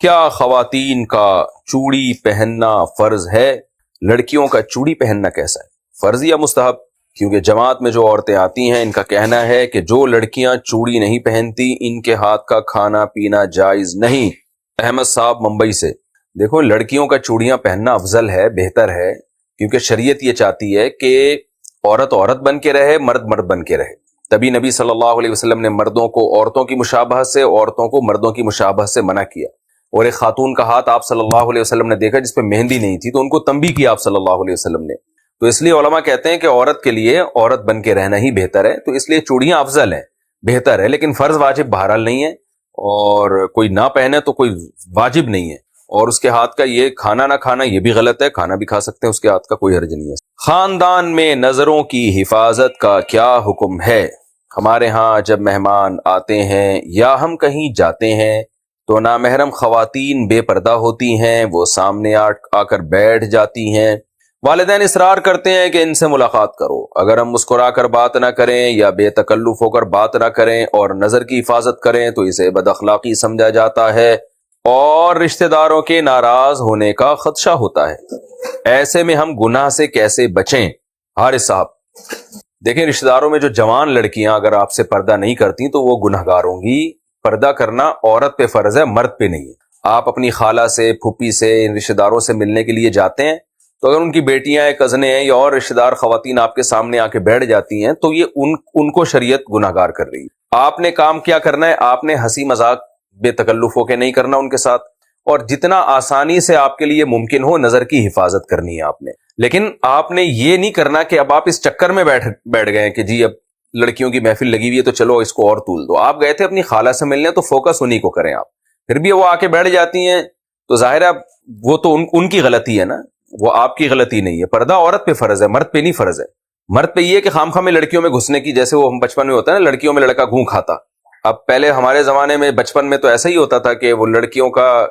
کیا خواتین کا چوڑی پہننا فرض ہے؟ لڑکیوں کا چوڑی پہننا کیسا ہے، فرض یا مستحب؟ کیونکہ جماعت میں جو عورتیں آتی ہیں ان کا کہنا ہے کہ جو لڑکیاں چوڑی نہیں پہنتی ان کے ہاتھ کا کھانا پینا جائز نہیں۔ احمد صاحب ممبئی سے۔ دیکھو، لڑکیوں کا چوڑیاں پہننا افضل ہے، بہتر ہے، کیونکہ شریعت یہ چاہتی ہے کہ عورت عورت بن کے رہے، مرد مرد بن کے رہے۔ تبھی نبی صلی اللہ علیہ وسلم نے مردوں کو عورتوں کی مشابہت سے، عورتوں کو مردوں کی مشابہت سے منع کیا۔ اور ایک خاتون کا ہاتھ آپ صلی اللہ علیہ وسلم نے دیکھا جس پہ مہندی نہیں تھی، تو ان کو تنبیہ کیا آپ صلی اللہ علیہ وسلم نے۔ تو اس لیے علماء کہتے ہیں کہ عورت کے لیے عورت بن کے رہنا ہی بہتر ہے، تو اس لیے چوڑیاں افضل ہیں، بہتر ہے، لیکن فرض واجب بہرحال نہیں ہے، اور کوئی نہ پہنے تو کوئی واجب نہیں ہے۔ اور اس کے ہاتھ کا یہ کھانا نہ کھانا یہ بھی غلط ہے، کھانا بھی کھا سکتے ہیں، اس کے ہاتھ کا کوئی حرج نہیں ہے۔ خاندان میں نظروں کی حفاظت کا کیا حکم ہے؟ ہمارے ہاں جب مہمان آتے ہیں یا ہم کہیں جاتے ہیں تو نامحرم خواتین بے پردہ ہوتی ہیں، وہ سامنے آ کر بیٹھ جاتی ہیں۔ والدین اصرار کرتے ہیں کہ ان سے ملاقات کرو۔ اگر ہم مسکرا کر بات نہ کریں یا بے تکلف ہو کر بات نہ کریں اور نظر کی حفاظت کریں تو اسے بد اخلاقی سمجھا جاتا ہے اور رشتہ داروں کے ناراض ہونے کا خدشہ ہوتا ہے۔ ایسے میں ہم گناہ سے کیسے بچیں؟ حارث صاحب، دیکھیں، رشتہ داروں میں جو جوان لڑکیاں اگر آپ سے پردہ نہیں کرتی تو وہ گنہگار ہوں گی۔ پردہ کرنا عورت پہ فرض ہے، مرد پہ نہیں ہے۔ آپ اپنی خالہ سے، پھوپھی سے، ان رشتہ داروں سے ملنے کے لیے جاتے ہیں تو اگر ان کی بیٹیاں ہیں، کزنیں ہیں یا اور رشتہ دار خواتین آپ کے سامنے آ کے بیٹھ جاتی ہیں تو یہ ان کو شریعت گنہگار کر رہی ہے۔ آپ نے کام کیا کرنا ہے، آپ نے ہنسی مذاق بے تکلف ہو کے نہیں کرنا ان کے ساتھ، اور جتنا آسانی سے آپ کے لیے ممکن ہو نظر کی حفاظت کرنی ہے آپ نے۔ لیکن آپ نے یہ نہیں کرنا کہ اب آپ اس چکر میں بیٹھ گئے کہ جی اب لڑکیوں کی محفل لگی ہوئی ہے تو چلو اس کو اور طول دو۔ آپ گئے تھے اپنی خالہ سے ملنے تو فوکس انہی کو کریں آپ، پھر بھی وہ آ کے بیٹھ جاتی ہیں تو ظاہر ہے وہ تو ان کی غلطی ہے نا، وہ آپ کی غلطی نہیں ہے۔ پردہ عورت پہ فرض ہے، مرد پہ نہیں فرض ہے۔ مرد پہ یہ ہے کہ خام میں لڑکیوں میں گھسنے کی، جیسے وہ ہم بچپن میں ہوتا ہے نا، لڑکیوں میں لڑکا گھوں کھاتا۔ اب پہلے ہمارے زمانے میں بچپن میں تو ایسا ہی ہوتا تھا کہ وہ لڑکیوں کا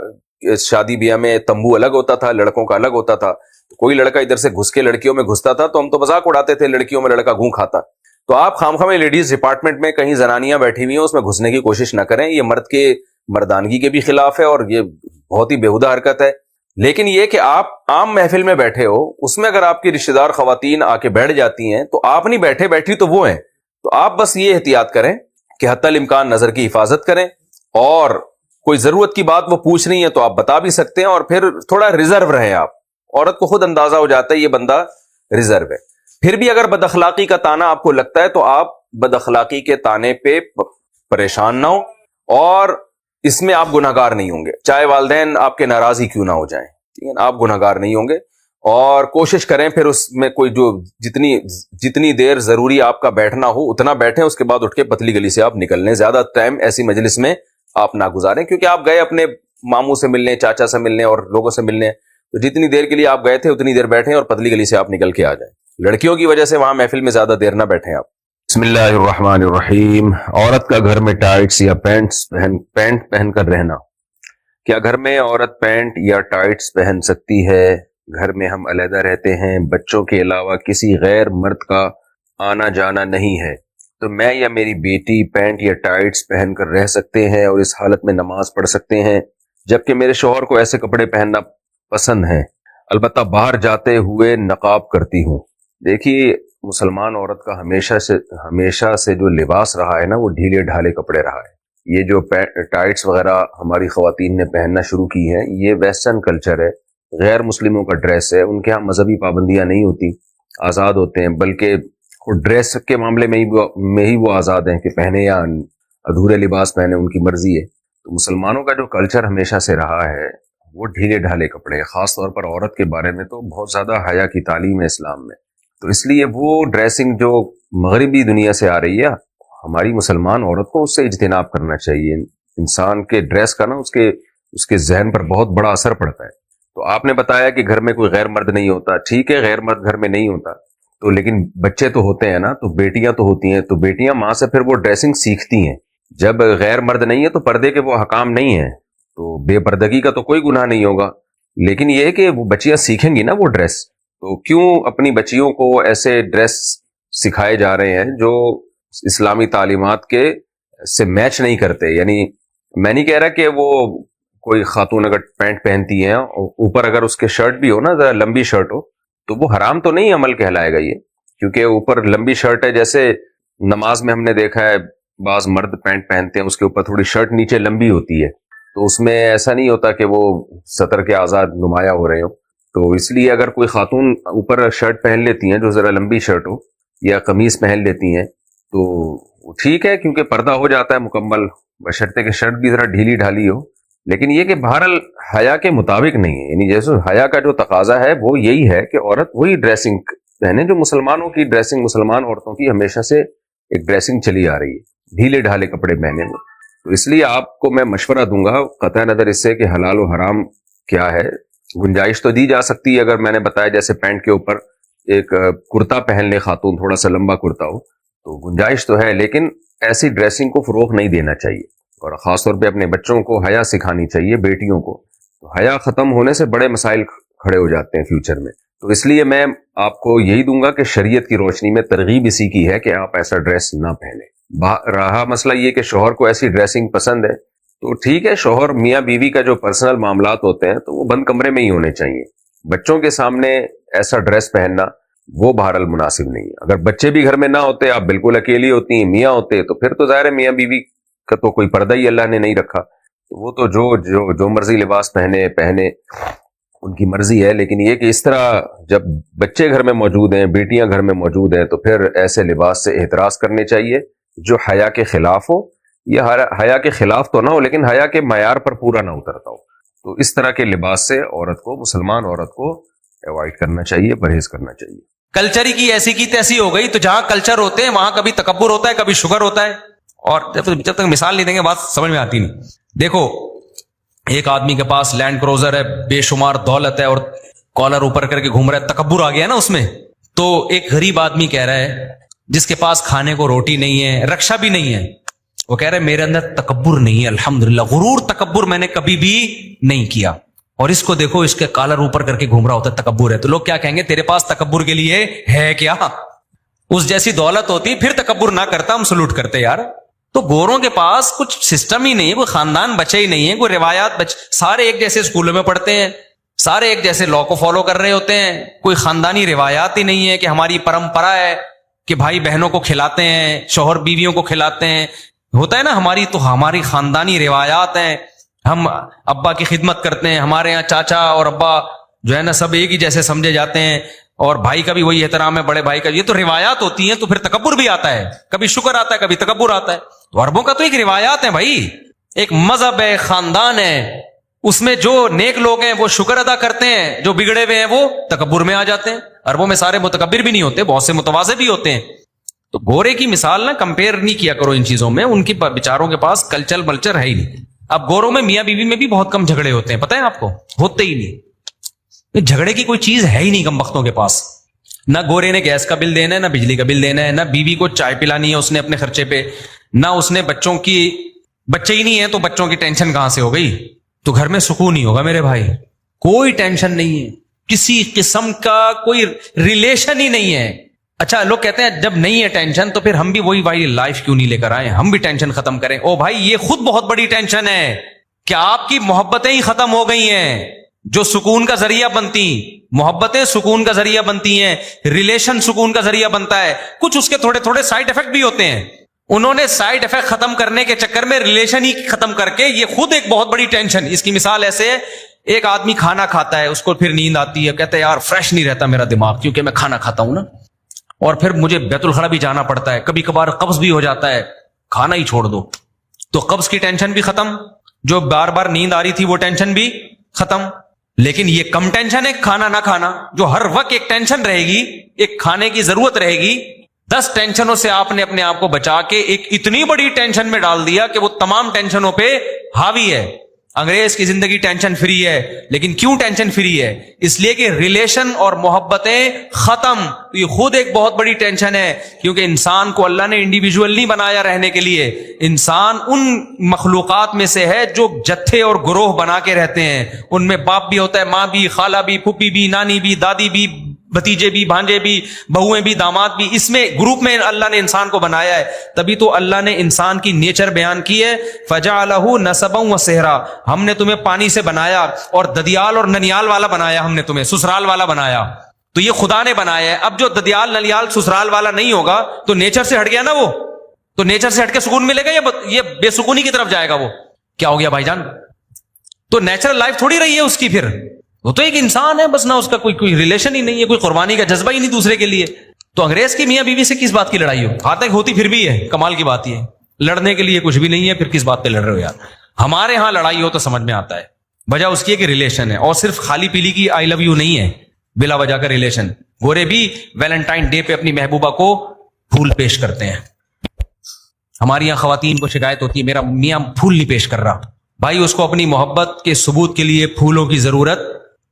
شادی بیاہ میں تمبو الگ ہوتا تھا، لڑکوں کا الگ ہوتا تھا۔ کوئی لڑکا ادھر سے گھس کے لڑکیوں میں گھستا تھا تو ہم تو مذاق اڑاتے تھے، لڑکیوں میں لڑکا گھوں کھاتا۔ تو آپ خام میں لیڈیز ڈپارٹمنٹ میں کہیں زنانیاں بیٹھی ہوئی ہیں اس میں گھسنے کی کوشش نہ کریں، یہ مرد کے مردانگی کے بھی خلاف ہے اور یہ بہت ہی بیہودہ حرکت ہے۔ لیکن یہ کہ آپ عام محفل میں بیٹھے ہو، اس میں اگر آپ کی رشتہ دار خواتین آ کے بیٹھ جاتی ہیں تو آپ نہیں بیٹھے، بیٹھی تو وہ ہیں، تو آپ بس یہ احتیاط کریں کہ حتی الامکان نظر کی حفاظت کریں، اور کوئی ضرورت کی بات وہ پوچھ رہی ہیں تو آپ بتا بھی سکتے ہیں، اور پھر تھوڑا ریزرو رہیں آپ۔ عورت کو خود اندازہ ہو جاتا ہے یہ بندہ ریزرو ہے۔ پھر بھی اگر بد اخلاقی کا تانا آپ کو لگتا ہے تو آپ بد اخلاقی کے تانے پہ پریشان نہ ہو، اور اس میں آپ گنہگار نہیں ہوں گے، چاہے والدین آپ کے ناراض ہی کیوں نہ ہو جائیں، ٹھیک ہے نا، آپ گنہگار نہیں ہوں گے۔ اور کوشش کریں پھر اس میں کوئی جو جتنی دیر ضروری آپ کا بیٹھنا ہو اتنا بیٹھیں، اس کے بعد اٹھ کے پتلی گلی سے آپ نکل لیں۔ زیادہ ٹائم ایسی مجلس میں آپ نہ گزاریں، کیونکہ آپ گئے اپنے ماموں سے ملنے، چاچا سے ملنے اور لوگوں سے ملنے، تو جتنی دیر کے لیے آپ گئے تھے اتنی دیر بیٹھیں اور پتلی گلی سے آپ نکل کے آ جائیں۔ لڑکیوں کی وجہ سے وہاں محفل میں زیادہ دیر نہ بیٹھیں آپ۔ بسم اللہ الرحمن الرحیم۔ عورت کا گھر میں ٹائٹس یا پینٹ پہن کر رہنا، کیا گھر میں عورت پینٹ یا ٹائٹس پہن سکتی ہے؟ گھر میں ہم علیحدہ رہتے ہیں، بچوں کے علاوہ کسی غیر مرد کا آنا جانا نہیں ہے، تو میں یا میری بیٹی پینٹ یا ٹائٹس پہن کر رہ سکتے ہیں اور اس حالت میں نماز پڑھ سکتے ہیں، جبکہ میرے شوہر کو ایسے کپڑے پہننا پسند ہیں، البتہ باہر جاتے ہوئے نقاب کرتی ہوں۔ دیکھیے، مسلمان عورت کا ہمیشہ سے جو لباس رہا ہے نا، وہ ڈھیلے ڈھالے کپڑے رہا ہے۔ یہ جو ٹائٹس وغیرہ ہماری خواتین نے پہننا شروع کی ہیں، یہ ویسٹرن کلچر ہے، غیر مسلموں کا ڈریس ہے۔ ان کے ہاں مذہبی پابندیاں نہیں ہوتی، آزاد ہوتے ہیں، بلکہ ڈریس کے معاملے میں ہی وہ آزاد ہیں کہ پہنے یا ادھورے لباس پہنے، ان کی مرضی ہے۔ تو مسلمانوں کا جو کلچر ہمیشہ سے رہا ہے وہ ڈھیلے ڈھالے کپڑے، خاص طور پر عورت کے بارے میں تو بہت زیادہ حیا کی تعلیم ہے اسلام میں۔ تو اس لیے وہ ڈریسنگ جو مغربی دنیا سے آ رہی ہے، ہماری مسلمان عورت کو اس سے اجتناب کرنا چاہیے۔ انسان کے ڈریس کا نا اس کے ذہن پر بہت بڑا اثر پڑتا ہے۔ تو آپ نے بتایا کہ گھر میں کوئی غیر مرد نہیں ہوتا، ٹھیک ہے، غیر مرد گھر میں نہیں ہوتا تو لیکن بچے تو ہوتے ہیں نا، تو بیٹیاں تو ہوتی ہیں، تو بیٹیاں ماں سے پھر وہ ڈریسنگ سیکھتی ہیں۔ جب غیر مرد نہیں ہے تو پردے کے وہ حکام نہیں ہیں، تو بے پردگی کا تو کوئی گناہ نہیں ہوگا، لیکن یہ ہے کہ وہ بچیاں سیکھیں گی نا وہ ڈریس، تو کیوں اپنی بچیوں کو ایسے ڈریس سکھائے جا رہے ہیں جو اسلامی تعلیمات کے سے میچ نہیں کرتے؟ یعنی میں نہیں کہہ رہا کہ وہ کوئی خاتون اگر پینٹ پہنتی ہیں اوپر اگر اس کے شرٹ بھی ہو نا ذرا لمبی شرٹ ہو تو وہ حرام تو نہیں عمل کہلائے گا یہ, کیونکہ اوپر لمبی شرٹ ہے. جیسے نماز میں ہم نے دیکھا ہے بعض مرد پینٹ پہنتے ہیں اس کے اوپر تھوڑی شرٹ نیچے لمبی ہوتی ہے, تو اس میں ایسا نہیں ہوتا کہ وہ سطر کے آزاد نمایاں ہو رہے ہوں. تو اس لیے اگر کوئی خاتون اوپر شرٹ پہن لیتی ہیں جو ذرا لمبی شرٹ ہو یا قمیص پہن لیتی ہیں تو ٹھیک ہے, کیونکہ پردہ ہو جاتا ہے مکمل, بشرطے کہ شرٹ بھی ذرا ڈھیلی ڈھالی ہو. لیکن یہ کہ بہرحال حیا کے مطابق نہیں ہے, یعنی جیسے حیا کا جو تقاضا ہے وہ یہی ہے کہ عورت وہی ڈریسنگ پہنے جو مسلمانوں کی ڈریسنگ, مسلمان عورتوں کی ہمیشہ سے ایک ڈریسنگ چلی آ رہی ہے, ڈھیلے ڈھالے کپڑے پہنے میں. تو اس لیے آپ کو میں مشورہ دوں گا قطع نظر اس سے کہ حلال و حرام کیا ہے. گنجائش تو دی جا سکتی ہے, اگر میں نے بتایا جیسے پینٹ کے اوپر ایک کرتا پہن لے خاتون, تھوڑا سا لمبا کرتا ہو, تو گنجائش تو ہے, لیکن ایسی ڈریسنگ کو فروغ نہیں دینا چاہیے. اور خاص طور پہ اپنے بچوں کو حیا سکھانی چاہیے, بیٹیوں کو. تو حیا ختم ہونے سے بڑے مسائل کھڑے ہو جاتے ہیں فیوچر میں. تو اس لیے میں آپ کو یہی دوں گا کہ شریعت کی روشنی میں ترغیب اسی کی ہے کہ آپ ایسا ڈریس نہ پہنیں. رہا مسئلہ یہ کہ شوہر کو ایسی ڈریسنگ پسند ہے تو ٹھیک ہے, شوہر میاں بیوی کا جو پرسنل معاملات ہوتے ہیں تو وہ بند کمرے میں ہی ہونے چاہیے. بچوں کے سامنے ایسا ڈریس پہننا وہ بہرحال مناسب نہیں ہے. اگر بچے بھی گھر میں نہ ہوتے, آپ بالکل اکیلی ہوتی ہیں, میاں ہوتے, تو پھر تو ظاہر ہے میاں بیوی کا تو کوئی پردہ ہی اللہ نے نہیں رکھا, تو وہ تو جو مرضی لباس پہنے ان کی مرضی ہے. لیکن یہ کہ اس طرح جب بچے گھر میں موجود ہیں, بیٹیاں گھر میں موجود ہیں, تو پھر ایسے لباس سے احتراز کرنے چاہیے جو حیا کے خلاف ہو, یا حیا کے خلاف تو نہ ہو لیکن حیا کے معیار پر پورا نہ اترتا ہو. تو اس طرح کے لباس سے عورت کو, مسلمان عورت کو اوائڈ کرنا چاہیے, پرہیز کرنا چاہیے. کلچر کی ایسی کی تیسی ہو گئی, تو جہاں کلچر ہوتے ہیں وہاں کبھی تکبر ہوتا ہے, کبھی شگر ہوتا ہے. اور جب تک مثال نہیں دیں گے بات سمجھ میں آتی نہیں. دیکھو ایک آدمی کے پاس لینڈ کروزر ہے, بے شمار دولت ہے, اور کالر اوپر کر کے گھوم رہا ہے, تکبر آ گیا نا اس میں. تو ایک غریب آدمی کہہ رہا ہے جس کے پاس کھانے کو روٹی نہیں ہے, رکشا بھی نہیں ہے, وہ کہہ رہے میرے اندر تکبر نہیں ہے, الحمدللہ, غرور تکبر میں نے کبھی بھی نہیں کیا. اور اس کو دیکھو, اس کے کالر اوپر کر کے گھوم رہا ہوتا ہے, تکبر ہے. تو لوگ کیا کہیں گے, تیرے پاس تکبر کے لیے ہے کیا؟ اس جیسی دولت ہوتی پھر تکبر نہ کرتا, ہم سلوٹ کرتے یار. تو گوروں کے پاس کچھ سسٹم ہی نہیں ہے, کوئی خاندان بچے ہی نہیں ہے, کوئی روایات سارے ایک جیسے اسکولوں میں پڑھتے ہیں, سارے ایک جیسے لا کو فالو کر رہے ہوتے ہیں, کوئی خاندانی روایات ہی نہیں ہے کہ ہماری پرمپرا ہے کہ بھائی بہنوں کو کھلاتے ہیں, شوہر بیویوں کو کھلاتے ہیں. ہوتا ہے نا ہماری, تو ہماری خاندانی روایات ہیں, ہم ابا کی خدمت کرتے ہیں, ہمارے یہاں چاچا اور ابا جو ہے نا سب ایک ہی جیسے سمجھے جاتے ہیں, اور بھائی کا بھی وہی احترام ہے, بڑے بھائی کا. یہ تو روایات ہوتی ہیں, تو پھر تکبر بھی آتا ہے, کبھی شکر آتا ہے, کبھی تکبر آتا ہے. تو عربوں کا تو ایک روایات ہے بھائی, ایک مذہب ہے, خاندان ہے, اس میں جو نیک لوگ ہیں وہ شکر ادا کرتے ہیں, جو بگڑے ہوئے ہیں وہ تکبر میں آ جاتے ہیں. عربوں میں سارے متکبر بھی نہیں ہوتے, بہت سے متواضع بھی ہوتے ہیں. تو گورے کی مثال نہ کمپیئر نہیں کیا کرو ان چیزوں میں, ان کی بیچاروں کے پاس کلچر ملچر ہے ہی نہیں. اب گوروں میں میاں بیوی میں بھی بہت کم جھگڑے ہوتے ہیں, پتہ ہے آپ کو, ہوتے ہی نہیں. جھگڑے کی کوئی چیز ہے ہی نہیں کم بختوں کے پاس. نہ گورے نے گیس کا بل دینا ہے, نہ بجلی کا بل دینا ہے, نہ بیوی کو چائے پلانی ہے اس نے اپنے خرچے پہ, نہ اس نے بچوں کی, بچے ہی نہیں ہے تو بچوں کی ٹینشن کہاں سے ہو گئی. تو گھر میں سکون نہیں ہوگا میرے بھائی, کوئی ٹینشن نہیں ہے, کسی قسم کا کوئی ریلیشن ہی نہیں ہے. اچھا لوگ کہتے ہیں جب نہیں ہے ٹینشن تو پھر ہم بھی وہی والی لائف کیوں نہیں لے کر آئے, ہم بھی ٹینشن ختم کریں. او بھائی یہ خود بہت بڑی ٹینشن ہے کہ آپ کی محبتیں ہی ختم ہو گئی ہیں جو سکون کا ذریعہ بنتی. محبتیں سکون کا ذریعہ بنتی ہیں, ریلیشن سکون کا ذریعہ بنتا ہے. کچھ اس کے تھوڑے تھوڑے سائیڈ افیکٹ بھی ہوتے ہیں, انہوں نے سائیڈ افیکٹ ختم کرنے کے چکر میں ریلیشن ہی ختم کر کے, یہ خود ایک بہت بڑی ٹینشن. اس کی مثال ایسے ہے, ایک آدمی کھانا کھاتا ہے, اس کو پھر نیند آتی ہے, کہتا ہے یار فریش نہیں رہتا میرا دماغ کیونکہ میں کھانا کھاتا ہوں نا, اور پھر مجھے بیت الخلا بھی جانا پڑتا ہے, کبھی کبھار قبض بھی ہو جاتا ہے, کھانا ہی چھوڑ دو. تو قبض کی ٹینشن بھی ختم, جو بار بار نیند آ رہی تھی وہ ٹینشن بھی ختم. لیکن یہ کم ٹینشن ہے کھانا نہ کھانا, جو ہر وقت ایک ٹینشن رہے گی, ایک کھانے کی ضرورت رہے گی. 10 ٹینشنوں سے آپ نے اپنے آپ کو بچا کے ایک اتنی بڑی ٹینشن میں ڈال دیا کہ وہ تمام ٹینشنوں پہ حاوی ہے. انگریز کی زندگی ٹینشن فری ہے, لیکن کیوں ٹینشن فری ہے؟ اس لیے کہ ریلیشن اور محبتیں ختم. یہ خود ایک بہت بڑی ٹینشن ہے, کیونکہ انسان کو اللہ نے انڈیویجول نہیں بنایا رہنے کے لیے. انسان ان مخلوقات میں سے ہے جو جتھے اور گروہ بنا کے رہتے ہیں. ان میں باپ بھی ہوتا ہے, ماں بھی, خالہ بھی, پھوپھی بھی, نانی بھی, دادی بھی, بھتیجے بھی, بھانجے بھی, بہویں بھی, داماد بھی, اس میں گروپ میں اللہ نے انسان کو بنایا ہے. تبھی تو اللہ نے انسان کی نیچر بیان کی ہے, فجعلہ نسبا وصہرا, ہم نے تمہیں پانی سے بنایا اور ددیال اور ننیال والا بنایا, ہم نے تمہیں سسرال والا بنایا. تو یہ خدا نے بنایا ہے. اب جو ددیال ننیال سسرال والا نہیں ہوگا تو نیچر سے ہٹ گیا نا, وہ تو نیچر سے ہٹ کے سکون ملے گا یا یہ بے سکونی کی طرف جائے گا؟ وہ کیا ہو گیا بھائی جان؟ تو نیچرل لائف تھوڑی رہی ہے اس کی, پھر وہ تو ایک انسان ہے بس, نہ اس کا کوئی ریلیشن ہی نہیں ہے, کوئی قربانی کا جذبہ ہی نہیں دوسرے کے لیے. تو انگریز کی میاں بیوی سے کس بات کی لڑائی ہو؟ ہاں تک ہوتی پھر بھی ہے, کمال کی بات یہ ہے, لڑنے کے لیے کچھ بھی نہیں ہے, پھر کس بات پہ لڑ رہے ہو یار؟ ہمارے ہاں لڑائی ہو تو سمجھ میں آتا ہے, وجہ اس کی ہے کہ ریلیشن ہے, اور صرف خالی پیلی کی آئی لو یو نہیں ہے, بلا وجہ کا ریلیشن. گورے بھی ویلنٹائن ڈے پہ اپنی محبوبہ کو پھول پیش کرتے ہیں. ہماری یہاں خواتین کو شکایت ہوتی ہے میرا میاں پھول نہیں پیش کر رہا. بھائی اس کو اپنی محبت کے ثبوت کے لیے پھولوں کی ضرورت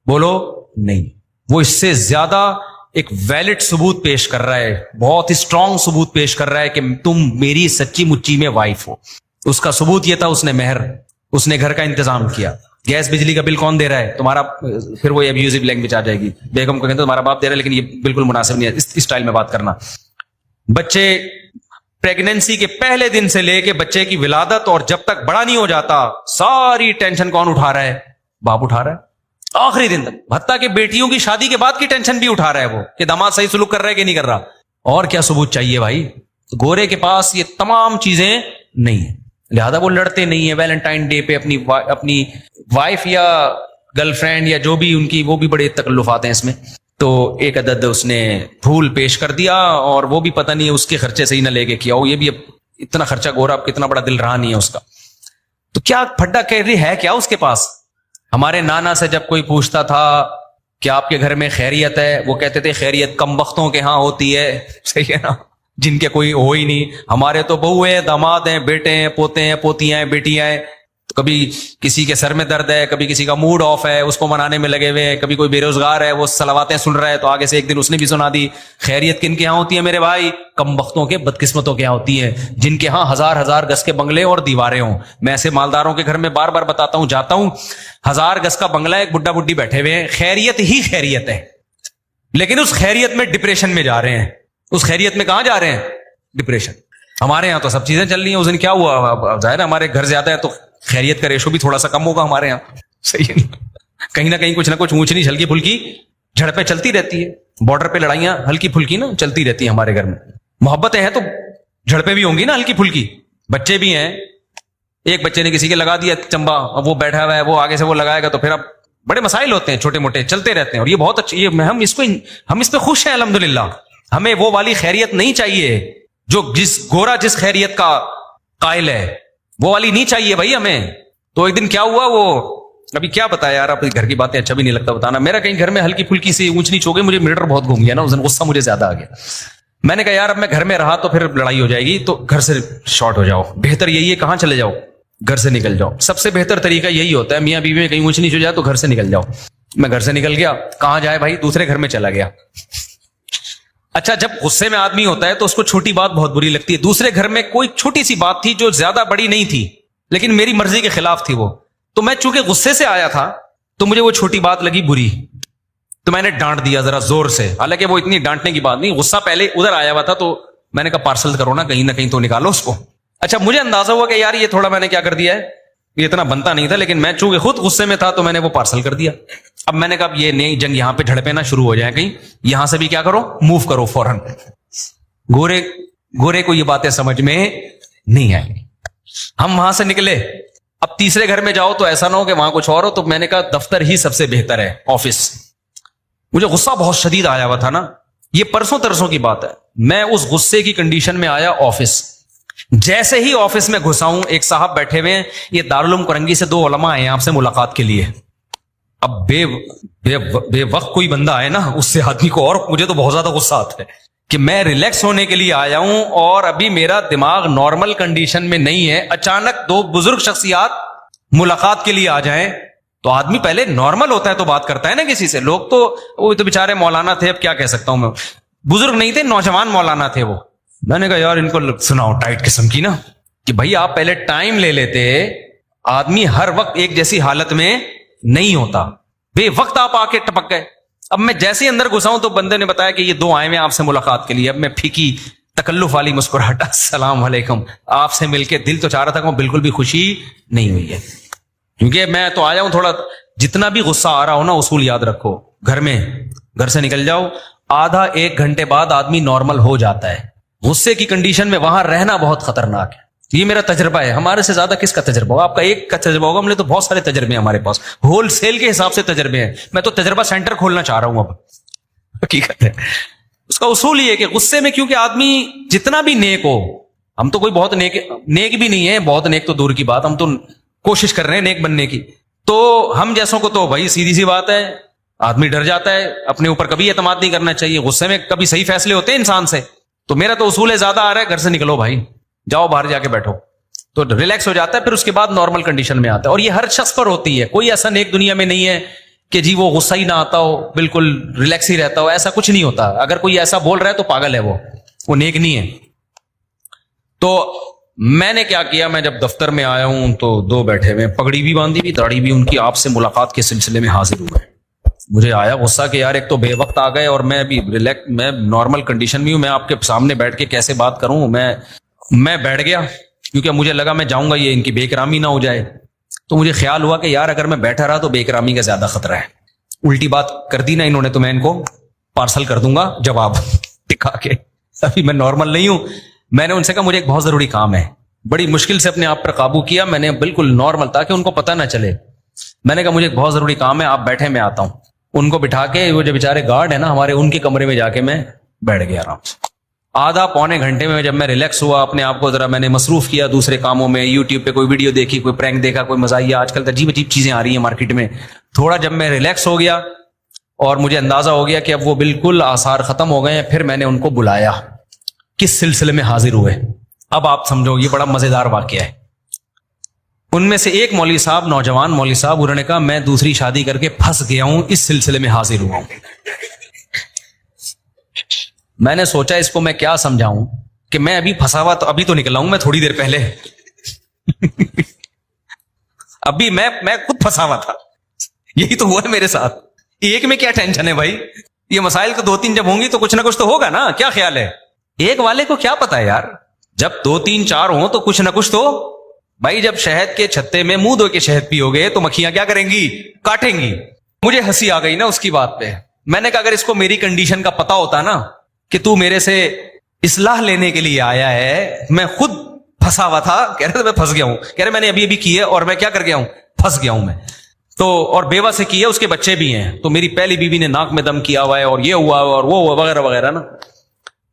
بولو نہیں, وہ اس سے زیادہ ایک ویلڈ ثبوت پیش کر رہا ہے, بہت ہی اسٹرانگ ثبوت پیش کر رہا ہے کہ تم میری سچی مچی میں وائف ہو. اس کا ثبوت یہ تھا اس نے مہر, اس نے گھر کا انتظام کیا. گیس بجلی کا بل کون دے رہا ہے تمہارا؟ پھر وہ ابیوزو لینگویج آ جائے گی, بیگم کو کہتے تمہارا باپ دے رہا ہے, لیکن یہ بالکل مناسب نہیں ہے اس اسٹائل میں بات کرنا. بچے پریگننسی کے پہلے دن سے لے کے بچے کی ولادت اور جب تک بڑا نہیں ہو جاتا ساری ٹینشن کون اٹھا رہا ہے؟ باپ اٹھا رہا ہے. آخری دن تک, حتیٰ کہ بیٹیوں کی شادی کے بعد کی ٹینشن بھی اٹھا رہا ہے وہ, کہ داماد صحیح سلوک کر رہا ہے کہ نہیں کر رہا. اور کیا ثبوت چاہیے بھائی؟ گورے کے پاس یہ تمام چیزیں نہیں ہیں, لہذا وہ لڑتے نہیں ہیں. ویلنٹائن ڈے پہ اپنی وائف یا گرل فرینڈ یا جو بھی ان کی, وہ بھی بڑے تکلفات ہیں اس میں, تو ایک عدد اس نے پھول پیش کر دیا, اور وہ بھی پتہ نہیں ہے اس کے خرچے سے ہی نہ لے کے کیا ہو. یہ بھی اب اتنا خرچہ گورا, اب کتنا بڑا دل رہا نہیں ہے اس کا. تو کیا پھڈا کیری ہے کیا اس کے پاس؟ ہمارے نانا سے جب کوئی پوچھتا تھا کہ آپ کے گھر میں خیریت ہے, وہ کہتے تھے خیریت کم بختوں کے ہاں ہوتی ہے. صحیح ہے نا, جن کے کوئی ہو ہی نہیں. ہمارے تو بہو ہیں, داماد ہیں, بیٹے ہیں, پوتے ہیں, پوتیاں ہیں, بیٹیاں ہیں. کبھی کسی کے سر میں درد ہے, کبھی کسی کا موڈ آف ہے, اس کو منانے میں لگے ہوئے ہیں. کبھی کوئی بے روزگار ہے, وہ صلواتیں سن رہا ہے, تو آگے سے ایک دن اس نے بھی سنا دی. خیریت کن کے ہاں ہوتی ہے میرے بھائی؟ کم بختوں کے, بدقسمتوں کے ہاں ہوتی ہے, جن کے ہاں ہزار ہزار گز کے بنگلے اور دیواریں ہوں. میں ایسے مالداروں کے گھر میں بار بار بتاتا ہوں, جاتا ہوں, 1000 گز کا بنگلہ, ایک بڈھا بڈھی بیٹھے ہوئے ہیں, خیریت ہی خیریت ہے, لیکن اس خیریت میں ڈپریشن میں جا رہے ہیں. اس خیریت میں کہاں جا رہے ہیں؟ ڈپریشن. ہمارے یہاں تو سب چیزیں چل رہی ہیں. اس دن کیا ہوا؟ ظاہر ہے ہمارے گھر زیادہ ہے تو خیریت کا ریشو بھی تھوڑا سا کم ہوگا ہمارے یہاں. صحیح ہے, کہیں نہ کہیں کچھ نہ کچھ اونچ نیچ ہلکی پھلکی جھڑپیں چلتی رہتی ہے. بارڈر پہ لڑائیاں ہلکی پھلکی نا چلتی رہتی ہیں ہمارے گھر میں. محبتیں ہیں تو جھڑپیں بھی ہوں گی نا ہلکی پھلکی. بچے بھی ہیں, ایک بچے نے کسی کے لگا دیا چمبا, اب وہ بیٹھا ہوا ہے, وہ آگے سے وہ لگائے گا, تو پھر اب بڑے مسائل ہوتے ہیں, چھوٹے موٹے چلتے رہتے ہیں. اور یہ بہت اچھی, ہم اس پہ خوش ہیں الحمدللہ. ہمیں وہ والی خیریت نہیں چاہیے جو گورا جس خیریت کا قائل ہے, وہ والی نہیں چاہیے بھائی ہمیں. تو ایک دن کیا ہوا, وہ ابھی کیا بتایا یار, اپنے گھر کی باتیں اچھا بھی نہیں لگتا بتانا. میرا کہیں گھر میں ہلکی پھلکی سی اونچ نیچ ہو گئی, مجھے میٹر بہت گھوم گیا نا اس دن, غصہ مجھے زیادہ آ گیا. میں نے کہا یار اب میں گھر میں رہا تو پھر لڑائی ہو جائے گی, تو گھر سے شارٹ ہو جاؤ. بہتر یہی ہے کہاں چلے جاؤ, گھر سے نکل جاؤ. سب سے بہتر طریقہ یہی ہوتا ہے, میاں بیوی میں کہیں اونچ نیچ ہو جائے تو گھر سے نکل جاؤ. میں گھر سے نکل گیا, کہاں جائے بھائی, دوسرے گھر میں چلا گیا. اچھا, جب غصے میں آدمی ہوتا ہے تو اس کو چھوٹی بات بہت بری لگتی ہے. دوسرے گھر میں کوئی چھوٹی سی بات تھی جو زیادہ بڑی نہیں تھی, لیکن میری مرضی کے خلاف تھی وہ, تو میں چونکہ غصے سے آیا تھا تو مجھے وہ چھوٹی بات لگی بری, تو میں نے ڈانٹ دیا ذرا زور سے. حالانکہ وہ اتنی ڈانٹنے کی بات نہیں, غصہ پہلے ادھر آیا ہوا تھا, تو میں نے کہا پارسل کرو نا کہیں تو نکالو اس کو. اچھا, مجھے اندازہ ہوا کہ یار یہ تھوڑا میں نے کیا کر دیا ہے, یہ اتنا بنتا نہیں تھا, لیکن میں چونکہ خود غصے میں تھا تو میں نے وہ پارسل کر دیا. اب میں نے کہا یہ نئی جنگ یہاں پہ جھڑپیں نہ شروع ہو جائیں, کہیں یہاں سے بھی کیا کرو, موو کرو فوراً. گورے کو یہ باتیں سمجھ میں نہیں آئی. ہم وہاں سے نکلے, اب تیسرے گھر میں جاؤ تو ایسا نہ ہو کہ وہاں کچھ اور ہو. تو میں نے کہا دفتر ہی سب سے بہتر ہے, آفس. مجھے غصہ بہت شدید آیا ہوا تھا نا, یہ پرسوں ترسوں کی بات ہے. میں اس غصے کی کنڈیشن میں آیا آفس. جیسے ہی آفس میں گھسا ہوں, ایک صاحب بیٹھے ہوئے ہیں, یہ دارالعلوم کرنگی سے 2 علماء آئے ہیں آپ سے ملاقات کے لیے. اب بے وقت کوئی بندہ آئے نا, اس سے آدمی کو, اور مجھے تو بہت زیادہ غصہ آتا ہے کہ میں ریلیکس ہونے کے لیے آیا ہوں اور ابھی میرا دماغ نارمل کنڈیشن میں نہیں ہے. اچانک 2 بزرگ شخصیات ملاقات کے لیے آ جائیں تو آدمی پہلے نارمل ہوتا ہے تو بات کرتا ہے نا کسی سے. لوگ تو وہ تو بےچارے مولانا تھے, اب کیا کہہ سکتا ہوں میں, بزرگ نہیں تھے, نوجوان مولانا تھے وہ. میں نے کہا یار ان کو سناؤ ٹائٹ قسم کی نا, کہ بھائی آپ پہلے ٹائم لے لیتے, آدمی ہر وقت ایک جیسی حالت میں نہیں ہوتا, بے وقت آپ آ کے ٹپک گئے. اب میں جیسے ہی اندر گھسا ہوں تو بندے نے بتایا کہ یہ 2 آئے ہیں آپ سے ملاقات کے لیے. اب میں پھیکی تکلف والی مسکراہٹ, السلام علیکم, آپ سے مل کے دل تو چاہ رہا تھا کہ بالکل بھی خوشی نہیں ہوئی ہے, کیونکہ میں تو آیا ہوں تھوڑا, جتنا بھی غصہ آ رہا ہو نا, اصول یاد رکھو, گھر سے نکل جاؤ, آدھا 1 گھنٹے بعد آدمی نارمل ہو جاتا ہے. غصے کی کنڈیشن میں وہاں رہنا بہت خطرناک ہے. یہ میرا تجربہ ہے, ہمارے سے زیادہ کس کا تجربہ ہوگا؟ آپ کا ایک کا تجربہ ہوگا, ہم نے تو بہت سارے تجربے ہیں ہمارے پاس, ہول سیل کے حساب سے تجربے ہیں. میں تو تجربہ سینٹر کھولنا چاہ رہا ہوں اب. حقیقت ہے اس کا اصول یہ ہے کہ غصے میں, کیونکہ آدمی جتنا بھی نیک ہو, ہم تو کوئی بہت نیک بھی نہیں ہے, بہت نیک تو دور کی بات, ہم تو کوشش کر رہے ہیں نیک بننے کی, تو ہم جیسوں کو تو بھائی سیدھی سی بات ہے, آدمی ڈر جاتا ہے, اپنے اوپر کبھی اعتماد نہیں کرنا چاہیے, غصے میں کبھی صحیح فیصلے ہوتے ہیں انسان سے. تو میرا تو اصول ہے, زیادہ آ رہا ہے گھر سے نکلو بھائی, جاؤ باہر جا کے بیٹھو, تو ریلیکس ہو جاتا ہے, پھر اس کے بعد نارمل کنڈیشن میں آتا ہے. اور یہ ہر شخص پر ہوتی ہے, کوئی ایسا نیک دنیا میں نہیں ہے کہ جی وہ غصہ ہی نہ آتا ہو, بالکل ریلیکس ہی رہتا ہو, ایسا کچھ نہیں ہوتا. اگر کوئی ایسا بول رہا ہے تو پاگل ہے, وہ نیک نہیں ہے. تو میں نے کیا کیا, میں جب دفتر میں آیا ہوں تو 2 بیٹھے ہوئے, پگڑی بھی باندھی ہوئی, داڑھی بھی ان کی, آپ سے ملاقات کے سلسلے میں حاضر ہوئے. مجھے آیا غصہ کہ یار ایک تو بے وقت آ گئے, اور میں ابھی میں نارمل کنڈیشن میں ہوں, میں آپ کے سامنے بیٹھ کے کیسے بات کروں. میں بیٹھ گیا کیونکہ مجھے لگا میں جاؤں گا یہ ان کی بے اکرامی نہ ہو جائے. تو مجھے خیال ہوا کہ یار اگر میں بیٹھا رہا تو بے اکرامی کا زیادہ خطرہ ہے. الٹی بات کر دی نا انہوں نے, تو میں ان کو پارسل کر دوں گا جواب دکھا کے. ابھی میں نارمل نہیں ہوں. میں نے ان سے کہا مجھے ایک بہت ضروری کام ہے. بڑی مشکل سے اپنے آپ پر قابو کیا میں نے, بالکل نارمل, تاکہ ان کو پتہ نہ چلے. میں نے کہا مجھے ایک بہت ضروری کام ہے, آپ بیٹھے, میں آتا ہوں. ان کو بٹھا کے, وہ جو بیچارے گارڈ ہے نا ہمارے, ان کے کمرے میں جا کے میں بیٹھ گیا آرام سے. آدھا پونے گھنٹے میں جب میں ریلیکس ہوا, اپنے آپ کو ذرا میں نے مصروف کیا دوسرے کاموں میں, یوٹیوب پہ کوئی ویڈیو دیکھی, کوئی پرینک دیکھا, کوئی مزاحیہ, آج کل عجیب چیزیں آ رہی ہیں مارکیٹ میں. تھوڑا جب میں ریلیکس ہو گیا اور مجھے اندازہ ہو گیا کہ اب وہ بالکل آثار ختم ہو گئے ہیں, پھر میں نے ان کو بلایا. کس سلسلے میں حاضر ہوئے, اب آپ سمجھو, یہ بڑا مزیدار واقعہ ہے. ان میں سے ایک مولوی صاحب, نوجوان مولوی صاحب, انہوں نے کہا میں دوسری شادی کر کے پھنس گیا ہوں, اس سلسلے میں حاضر ہوا ہوں. میں نے سوچا اس کو میں کیا سمجھاؤں کہ میں ابھی پھنسا ہوا, تو ابھی تو نکلا ہوں میں تھوڑی دیر پہلے. ابھی میں خود پھنسا ہوا تھا, یہی تو ہوا ہے میرے ساتھ. ایک میں کیا ٹینشن ہے بھائی, یہ مسائل تو 2-3 جب ہوں گی تو کچھ نہ کچھ تو ہوگا نا. کیا خیال ہے, ایک والے کو کیا پتا ہے یار, جب 2-3-4 ہوں تو کچھ نہ کچھ تو بھائی. جب شہد کے چھتے میں منہ دھو کے شہد پیو گے تو مکھیاں کیا کریں گی, کاٹیں گی. مجھے ہنسی آ گئی نا اس کی بات پہ. میں نے کہا اگر اس کو میری کنڈیشن کا پتا ہوتا نا کہ تو میرے سے اصلاح لینے کے لیے آیا ہے, میں خود پھنسا ہوا تھا. کہہ رہے میں پھنس گیا ہوں, کہہ رہے میں نے ابھی کی ہے اور میں کیا کر گیا ہوں, پھنس گیا ہوں میں تو. اور بیوہ سے کی ہے, اس کے بچے بھی ہیں, تو میری پہلی بیوی نے ناک میں دم کیا ہوا ہے, اور یہ ہوا اور وہ ہوا وغیرہ وغیرہ نا.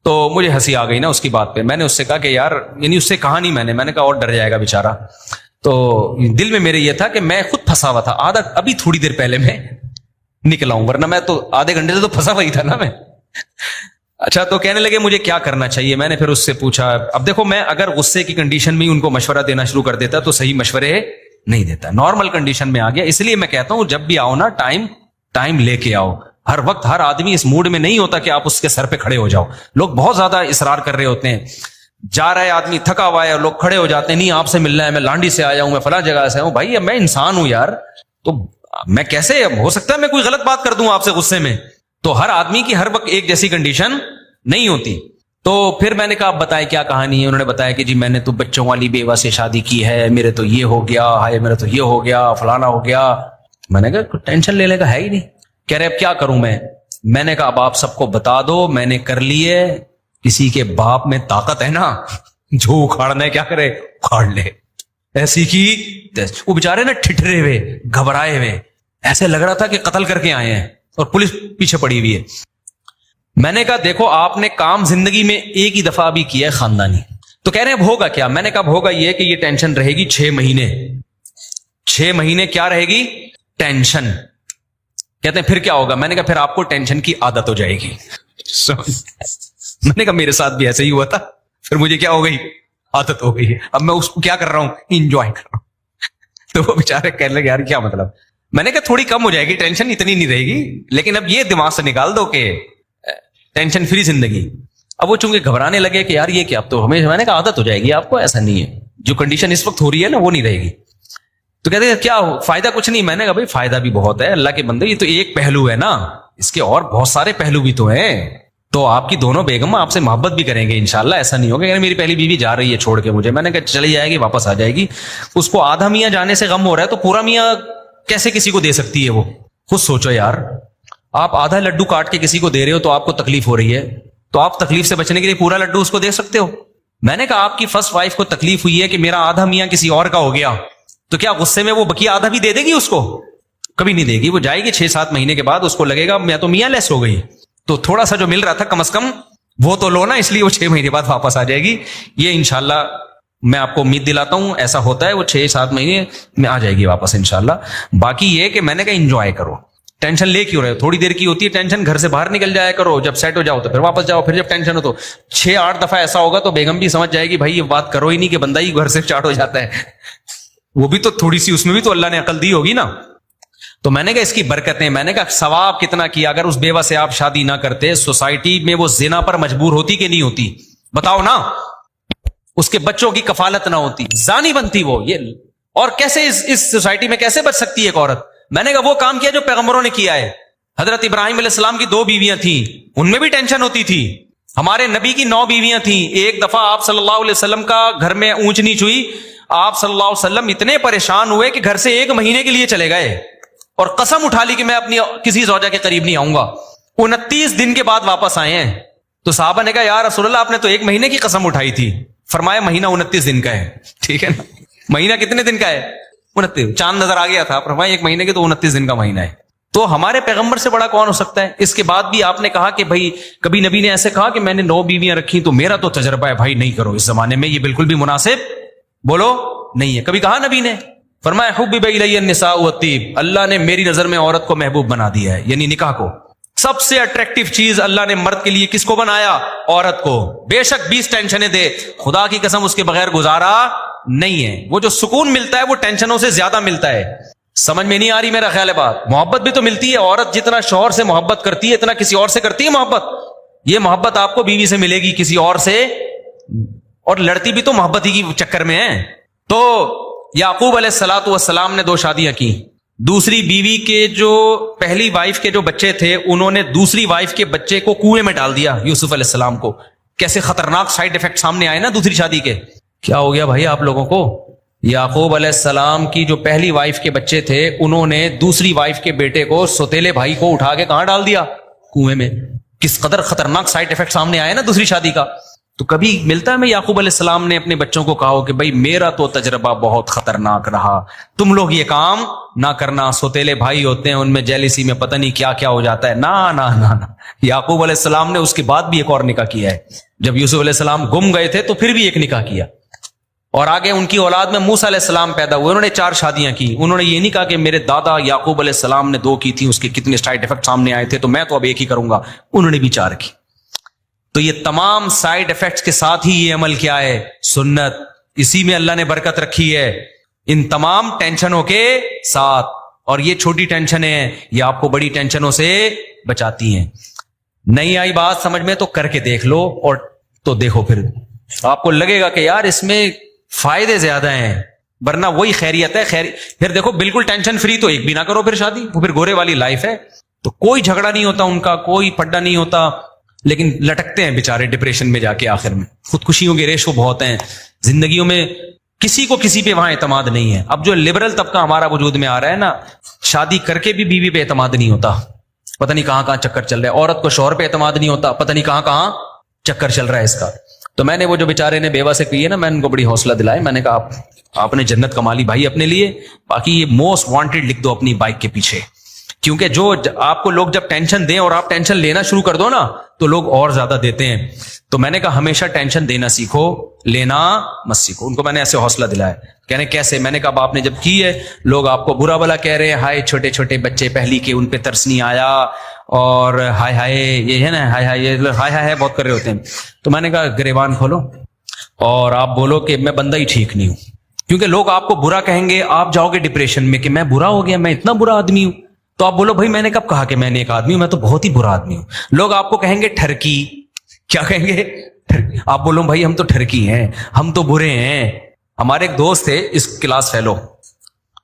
تو مجھے ہنسی آ گئی نا اس کی بات پہ. میں نے اس سے کہا کہ یار, یعنی اس سے کہا نہیں میں نے کہا اور ڈر جائے گا بیچارہ. تو دل میں میرے یہ تھا کہ میں خود پھنسا ہوا تھا, آدھا ابھی تھوڑی دیر پہلے میں نکلا ہوں, ورنہ میں تو آدھے گھنٹے سے تو پھنسا ہوا ہی تھا نا میں. اچھا, تو کہنے لگے مجھے کیا کرنا چاہیے. میں نے پھر اس سے پوچھا. اب دیکھو, میں اگر غصے کی کنڈیشن میں ان کو مشورہ دینا شروع کر دیتا تو صحیح مشورے نہیں دیتا. نارمل کنڈیشن میں آ گیا, اس لیے میں کہتا ہوں جب بھی آؤ نا ٹائم لے کے آؤ. ہر وقت ہر آدمی اس موڈ میں نہیں ہوتا کہ آپ اس کے سر پہ کھڑے ہو جاؤ. لوگ بہت زیادہ اصرار کر رہے ہوتے ہیں, جا رہا ہے آدمی تھکا ہوا ہے اور لوگ کھڑے ہو جاتے ہیں, نہیں آپ سے ملنا ہے, میں لانڈی سے آیا ہوں, میں فلاں جگہ سے ہوں. بھائی اب میں انسان ہوں یار, تو میں کیسے, ہو سکتا ہے میں کوئی غلط بات کر دوں آپ سے غصے میں. تو ہر آدمی کی ہر وقت ایک جیسی کنڈیشن نہیں ہوتی. تو پھر میں نے کہا آپ بتائے کیا کہانی ہے. انہوں نے بتایا کہ جی میں نے تو بچوں والی بیوہ سے شادی کی ہے, میرے تو یہ ہو گیا, ہائے میرا تو یہ ہو گیا, فلانا ہو گیا. میں نے کہا ٹینشن لینے کا ہے ہی نہیں. کہہ رہے اب کیا کروں میں نے کہا اب آپ سب کو بتا دو, میں نے کر لیے. کسی کے باپ میں طاقت ہے نا, جو اکھاڑنا ہے کیا کرے, اکھاڑ لے. ایسی کی وہ بیچارے نا ٹھٹرے ہوئے, گھبرائے ہوئے, ایسے لگ رہا تھا کہ قتل کر کے آئے ہیں اور پولیس پیچھے پڑی ہوئی ہے. میں نے کہا دیکھو آپ نے کام زندگی میں ایک ہی دفعہ بھی کیا ہے خاندانی. تو کہہ رہے ہیں اب ہوگا کیا. میں نے کہا اب ہوگا یہ کہ یہ ٹینشن رہے گی 6 مہینے. 6 مہینے کیا رہے گی, ٹینشن. کہتے ہیں پھر کیا ہوگا. میں نے کہا پھر آپ کو ٹینشن کی عادت ہو جائے گی. میں نے کہا میرے ساتھ بھی ایسے ہی ہوا تھا, پھر مجھے کیا ہو گئی, عادت ہو گئی ہے. اب میں اس کو کیا کر رہا ہوں, انجوائے کر رہا ہوں. تو وہ بیچارے کہنے لگے یار کیا مطلب. میں نے کہا تھوڑی کم ہو جائے گی, ٹینشن اتنی نہیں رہے گی, لیکن اب یہ دماغ سے نکال دو کہ ٹینشن فری زندگی. اب وہ چونکہ گھبرانے لگے کہ یار یہ کیا, اب تو ہمیں, میں نے کہا عادت ہو جائے گی آپ کو, ایسا نہیں ہے, جو کنڈیشن اس وقت ہو رہی ہے نا وہ نہیں رہے گی. تو کہتے ہیں کیا فائدہ, کچھ نہیں. میں نے کہا بھائی فائدہ بھی بہت ہے, اللہ کے بندے, یہ تو ایک پہلو ہے نا, اس کے اور بہت سارے پہلو بھی تو ہیں. تو آپ کی دونوں بیگم آپ سے محبت بھی کریں گے انشاءاللہ. ایسا نہیں ہوگا کہ میری پہلی بیوی جا رہی ہے چھوڑ کے مجھے, میں نے کہا چلی جائے گی واپس آ جائے گی. اس کو آدھا میاں جانے سے غم ہو رہا ہے تو پورا میاں کیسے کسی کو دے سکتی ہے؟ وہ خود سوچو یار. آپ آدھا لڈو کاٹ کے کسی کو دے رہے ہو تو آپ کو تکلیف ہو رہی ہے, تو آپ تکلیف سے بچنے کے لیے پورا لڈو اس کو دے سکتے ہو؟ میں نے کہا آپ کی فرسٹ وائف کو تکلیف ہوئی ہے کہ میرا آدھا میاں کسی اور کا ہو گیا, تو کیا غصے میں وہ بقیہ آدھا بھی دے دے گی اس کو؟ کبھی نہیں دے گی. وہ جائے گی 6-7 مہینے کے بعد اس کو لگے گا میں تو میاں لیس ہو گئی, تو تھوڑا سا جو مل رہا تھا کم از کم وہ تو لو نا, اس لیے وہ 6 مہینے بعد واپس آ جائے گی. یہ انشاءاللہ میں آپ کو امید دلاتا ہوں ایسا ہوتا ہے, وہ 6-7 مہینے میں آ جائے گی واپس انشاءاللہ. باقی یہ کہ میں نے کہا انجوائے کرو, ٹینشن لے کیوں رہے ہو؟ تھوڑی دیر کی ہوتی ہے ٹینشن, گھر سے باہر نکل جایا کرو, جب سیٹ ہو جاؤ تو پھر واپس جاؤ. پھر جب ٹینشن ہو تو 6-8 دفعہ ایسا ہوگا تو بیگم بھی سمجھ جائے گی بھائی یہ بات کرو ہی نہیں, کہ بندہ ہی گھر سے اسٹارٹ ہو جاتا ہے. وہ بھی تو تھوڑی سی اس میں بھی تو اللہ نے عقل دی ہوگی نا. تو میں نے کہا اس کی برکتیں, میں نے کہا ثواب کتنا کیا. اگر اس بیوہ سے آپ شادی نہ کرتے, سوسائٹی میں وہ زنا پر مجبور ہوتی کہ نہیں ہوتی؟ بتاؤ نا. اس کے بچوں کی کفالت نہ ہوتی, زانی بنتی وہ. یہ اور کیسے اس سوسائٹی میں کیسے بچ سکتی ہے ایک عورت؟ میں نے کہا وہ کام کیا جو پیغمبروں نے کیا ہے. حضرت ابراہیم علیہ السلام کی 2 بیویاں تھیں, ان میں بھی ٹینشن ہوتی تھی. ہمارے نبی کی 9 بیویاں تھیں. ایک دفعہ آپ صلی اللہ علیہ وسلم کا گھر میں اونچ نیچ ہوئی, آپ صلی اللہ علیہ وسلم اتنے پریشان ہوئے کہ گھر سے 1 مہینے کے لیے چلے گئے اور قسم اٹھا لی کہ میں اپنی کسی زوجہ کے قریب نہیں آؤں گا. 29 دن کے بعد واپس آئے ہیں. تو صحابہ نے کہا یا رسول اللہ آپ نے تو 1 مہینے کی قسم اٹھائی تھی. فرمایا مہینہ 29 دن کا ہے. ٹھیک ہے نا, مہینہ کتنے دن کا ہے؟ 29. چاند نظر آ گیا تھا, فرمایا 1 مہینے کے تو 29 دن کا مہینہ ہے. تو ہمارے پیغمبر سے بڑا کون ہو سکتا ہے؟ اس کے بعد بھی آپ نے کہا کہ بھائی کبھی نبی نے ایسے کہا کہ میں نے 9 بیویاں رکھی تو میرا تو تجربہ ہے بھائی نہیں کرو اس زمانے میں, یہ بالکل بھی مناسب بولو نہیں ہے. کبھی کہا نبی نے؟ فرمایا حبب الی النساء والطیب, اللہ نے میری نظر میں عورت کو محبوب بنا دیا ہے, یعنی نکاح کو. سب سے اٹریکٹیو چیز اللہ نے مرد کے لیے کس کو بنایا؟ عورت کو. بے شک 20 ٹینشنیں دے, خدا کی قسم اس کے بغیر گزارا نہیں ہے. وہ جو سکون ملتا ہے وہ ٹینشنوں سے زیادہ ملتا ہے. سمجھ میں نہیں آ رہی میرا خیال ہے بات؟ محبت بھی تو ملتی ہے. عورت جتنا شوہر سے محبت کرتی ہے اتنا کسی اور سے کرتی ہے محبت. یہ محبت آپ کو بیوی سے ملے گی, کسی اور سے, اور لڑتی بھی تو محبت ہی کی چکر میں ہے. تو یعقوب علیہ الصلوۃ والسلام نے 2 شادیاں کی. دوسری بیوی کے جو پہلی وائف کے جو بچے تھے انہوں نے دوسری وائف کے بچے کو کنویں میں ڈال دیا, یوسف علیہ السلام کو. کیسے خطرناک سائیڈ ایفیکٹ سامنے آئے نا دوسری شادی کے. کیا ہو گیا بھائی آپ لوگوں کو؟ یعقوب علیہ السلام کی جو پہلی وائف کے بچے تھے انہوں نے دوسری وائف کے بیٹے کو, سوتیلے بھائی کو, اٹھا کے کہاں ڈال دیا؟ کنویں میں. کس قدر خطرناک سائیڈ ایفیکٹ سامنے آئے نا دوسری شادی کا. تو کبھی ملتا ہے میں یعقوب علیہ السلام نے اپنے بچوں کو کہا ہو کہ بھائی میرا تو تجربہ بہت خطرناک رہا, تم لوگ یہ کام نہ کرنا. سوتیلے بھائی ہوتے ہیں ان میں جیلیسی میں پتہ نہیں کیا کیا ہو جاتا ہے. نا یعقوب علیہ السلام نے اس کے بعد بھی ایک اور نکاح کیا ہے. جب یوسف علیہ السلام گم گئے تھے تو پھر بھی ایک نکاح کیا, اور آگے ان کی اولاد میں موسیٰ علیہ السلام پیدا ہوئے, انہوں نے 4 شادیاں کی. انہوں نے یہ نہیں کہا کہ میرے دادا یعقوب علیہ السلام نے 2 کی تھی, اس کے کتنے سائیڈ ایفیکٹ سامنے آئے تھے تو میں تو اب ایک ہی کروں گا. انہوں نے بھی 4 کی. تو یہ تمام سائیڈ ایفیکٹس کے ساتھ ہی یہ عمل کیا ہے؟ سنت. اسی میں اللہ نے برکت رکھی ہے, ان تمام ٹینشنوں کے ساتھ. اور یہ چھوٹی ٹینشنیں ہیں, یہ آپ کو بڑی ٹینشنوں سے بچاتی ہیں. نہیں آئی بات سمجھ میں تو کر کے دیکھ لو, اور تو دیکھو پھر آپ کو لگے گا کہ یار اس میں فائدے زیادہ ہیں, ورنہ وہی خیریت ہے. پھر دیکھو بالکل ٹینشن فری تو ایک بھی نہ کرو پھر شادی, وہ پھر گورے والی لائف ہے. تو کوئی جھگڑا نہیں ہوتا ان کا, کوئی پڈا نہیں ہوتا, لیکن لٹکتے ہیں بےچارے ڈپریشن میں جا کے. آخر میں خودکشیوں کے ریشو بہت ہیں زندگیوں میں, کسی کو کسی پہ وہاں اعتماد نہیں ہے. اب جو لبرل طبقہ ہمارا وجود میں آ رہا ہے نا, شادی کر کے بھی بیوی پہ اعتماد نہیں ہوتا, پتہ نہیں کہاں کہاں چکر چل رہا ہے. عورت کو شوہر پہ اعتماد نہیں ہوتا, پتہ نہیں کہاں کہاں چکر چل رہا ہے اس کا. تو میں نے وہ جو بیچارے نے بیوہ سے کی ہے نا, میں نے ان کو بڑی حوصلہ دلایا. میں نے کہا آپ نے جنت کما لی بھائی اپنے لیے, باقی یہ موسٹ وانٹیڈ لکھ دو اپنی بائک کے پیچھے. کیونکہ جو آپ کو لوگ جب ٹینشن دیں اور آپ ٹینشن لینا شروع کر دو نا تو لوگ اور زیادہ دیتے ہیں. تو میں نے کہا ہمیشہ ٹینشن دینا سیکھو, لینا مت سیکھو. ان کو میں نے ایسے حوصلہ دلایا. کہنے کیسے؟ میں نے کہا آپ نے جب کی ہے لوگ آپ کو برا بلا کہہ رہے ہیں, ہائے چھوٹے چھوٹے بچے پہلی کے, ان پہ ترس نہیں آیا, اور ہائے ہائے یہ ہے نا, ہائے ہائے یہ ہائے ہائے بہت کر رہے ہوتے ہیں. تو میں نے کہا گریبان کھولو اور آپ بولو کہ میں بندہ ہی ٹھیک نہیں ہوں. کیونکہ لوگ آپ کو برا کہیں گے, آپ جاؤ گے ڈپریشن میں کہ میں برا ہو گیا, میں اتنا برا آدمی ہوں. تو آپ بولو بھائی میں نے کب کہا کہ میں نے ایک آدمی ہوں, میں تو بہت ہی برا آدمی ہوں. لوگ آپ کو کہیں گے ٹھرکی. کیا کہیں گے؟ آپ بولو بھائی ہم تو ٹھرکی ہیں, ہم تو برے ہیں. ہمارے ایک دوست تھے اس کلاس فیلو,